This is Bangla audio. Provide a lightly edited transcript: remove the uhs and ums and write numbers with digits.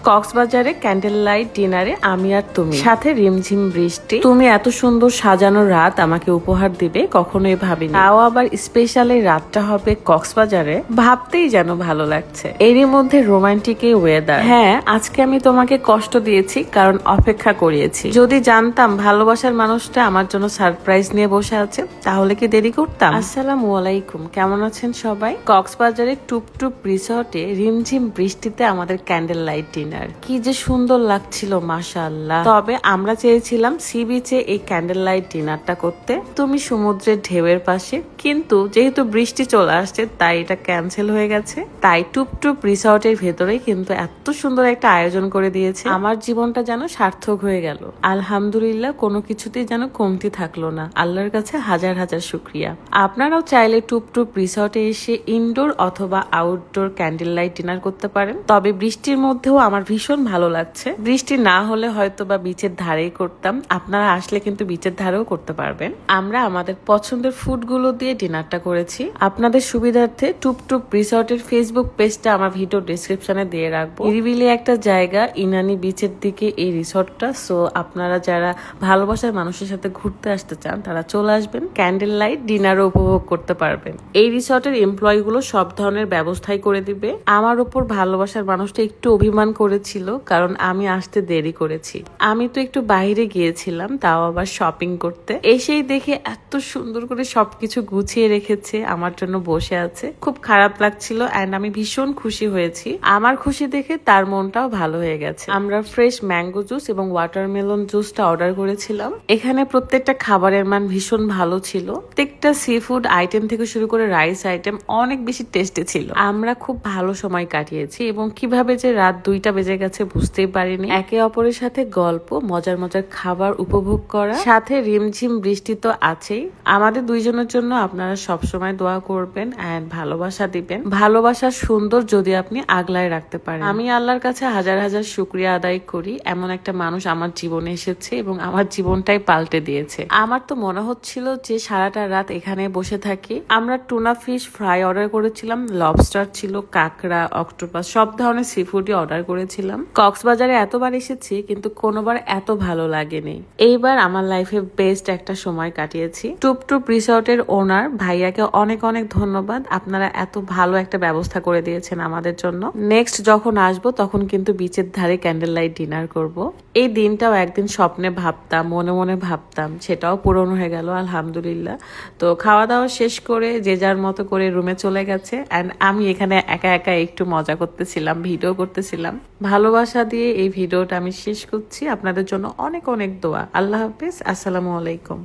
কক্সবাজারে ক্যান্ডেল লাইট ডিনারে আমি আর তুমি, সাথে রিমঝিম বৃষ্টি। তুমি এত সুন্দর সাজানো রাত আমাকে উপহার দিবে কখনোই ভাবিনি, তাও আবার স্পেশাল এই রাতটা হবে কক্সবাজারে, ভাবতেই যেন ভালো লাগছে। এরই মধ্যে রোমান্টিক এই ওয়েদার। হ্যাঁ, আজকে আমি তোমাকে কষ্ট দিয়েছি কারণ অপেক্ষা করিয়েছি। যদি জানতাম ভালোবাসার মানুষটা আমার জন্য সারপ্রাইজ নিয়ে বসে আছে তাহলে কি দেরি করতাম। আসসালামু আলাইকুম, কেমন আছেন সবাই? কক্সবাজারের টুপটুপ রিসর্টে রিমঝিম বৃষ্টিতে আমাদের ক্যান্ডেল লাইট ডিনার কি যে সুন্দর লাগছিল, মাশাআল্লাহ। তবে আমরা চেয়েছিলাম সি বিচে এই ক্যান্ডেল লাইট ডিনারটা করতে, তুমি সমুদ্রের ঢেউয়ের পাশে, কিন্তু যেহেতু বৃষ্টি চলে আসছে তাই এটা ক্যান্সেল হয়ে গেছে। তাই টুপটুপ রিসর্টের ভেতরেই কিন্তু এত সুন্দর একটা আয়োজন করে দিয়েছে, আমার জীবনটা যেন সার্থক হয়ে গেল। আলহামদুলিল্লাহ, কোনো কিছুতেই যেন কমতি থাকলো না। আল্লাহর কাছে হাজার হাজার শুকরিয়া। আপনারাও চাইলে টুপটুপ রিসর্টে এসে ইনডোর অথবা আউটডোর ক্যান্ডেল লাইট ডিনার করতে পারেন। তবে বৃষ্টির মধ্যেও আমার ভীষণ ভালো লাগছে। বৃষ্টি না হলে হয়তো বা বিচের ধারেই করতাম, আপনারা আসলে কিন্তু বিচের ধারেও করতে পারবেন। আমরা আমাদের পছন্দের ফুডগুলো দিয়ে ডিনারটা করেছি। আপনাদের সুবিধার্থে টুপটুপ রিসর্টের ফেসবুক পেজটা আমার ভিডিও ডেসক্রিপশনে দিয়ে রাখবো। নিরিবিলি একটা জায়গা, ইনানি বিচের দিকে এই রিসর্টটা। সো আপনারা যারা ভালোবাসার মানুষের সাথে ঘুরতে আসতে চান তারা চলে আসবেন, ক্যান্ডেল লাইট ডিনারও উপভোগ করতে পারবেন। এই রিসর্টের এমপ্লয়ি গুলো সব ধরনের ব্যবস্থাই করে দিবে। আমার উপর ভালোবাসার মানুষটা একটু অভিমান করেছিল কারণ আমি আসতে দেরি করেছি। আমি তো একটু বাইরে গিয়েছিলাম, তাও আবার শপিং করতে। এসেই দেখে এত সুন্দর করে সবকিছু গুছিয়ে রেখেছে, আমার জন্য বসে আছে। খুব খারাপ লাগছিল এন্ড আমি ভীষণ খুশি হয়েছি। আমার খুশি দেখে তার মনটাও ভালো হয়ে গেছে। আমরা ফ্রেশ ম্যাঙ্গো জুস এবং ওয়াটারমেলন জুসটা অর্ডার করেছিলাম। এখানে প্রত্যেকটা খাবারের মান ভীষণ ভালো ছিল। প্রত্যেকটা সি ফুড আইটেম থেকে শুরু করে রাইস আইটেম অনেক বেশি টেস্টি ছিল। আমরা খুব ভালো সময় কাটিয়েছি এবং কিভাবে যে রাত 2টা বেজে গেছে বুঝতেই পারিনি। একে অপরের সাথে গল্প, মজার মজার খাবার উপভোগ করা, সাথে রিমঝিম বৃষ্টি তো আছেই। আমাদের দুইজনের জন্য আপনারা সবসময় দোয়া করবেন এন্ড ভালোবাসা দিবেন। ভালোবাসা সুন্দর যদি আপনি আগলায় রাখতে পারেন। আমি আল্লাহর কাছে হাজার হাজার শুকরিয়া আদায় করি, এমন একটা মানুষ আমার জীবনে এসেছে এবং আমার জীবনটাই পাল্টে দিয়েছে। আমার তো মনে হচ্ছিল যে সারাটা রাত এখানে বসে থাকি। আমরা টুনা ফিশ ফ্রাই অর্ডার করেছিলাম, লবস্টার ছিল, কাঁকড়া, অক্টোপাস, সব ধরনের সি ফুডই অর্ডার করেছিলাম। কক্সবাজারে এতবার এসেছি কিন্তু কোনোবার এত ভালো লাগেনি। এইবার আমার লাইফে বেস্ট একটা সময় কাটিয়েছি। টুপটুপ রিসর্টের ওনার ভাইয়াকে অনেক অনেক ধন্যবাদ, আপনারা এত ভালো একটা ব্যবস্থা করে দিয়েছেন আমাদের জন্য। নেক্সট যখন আসবো তখন কিন্তু বিচের ধারে ক্যান্ডেল লাইট ডিনার করব। এই দিনটাও একদিন স্বপ্নে ভাবতাম, মনে মনে ভাবতাম, সেটাও পূরণ হয়ে গেল আলহামদুলিল্লাহ। তো খাওয়া দাওয়া শেষ করে যে যার মতো করে রুমে চলে গেছে এন্ড আমি এখানে একা একা একটু মজা করতেছিলাম, ভিডিও করতেছিলাম। ভালোবাসা দিয়ে এই ভিডিওটা আমি শেষ করছি। আপনাদের জন্য অনেক অনেক দোয়া। আল্লাহ হাফেজ, আসসালামু আলাইকুম।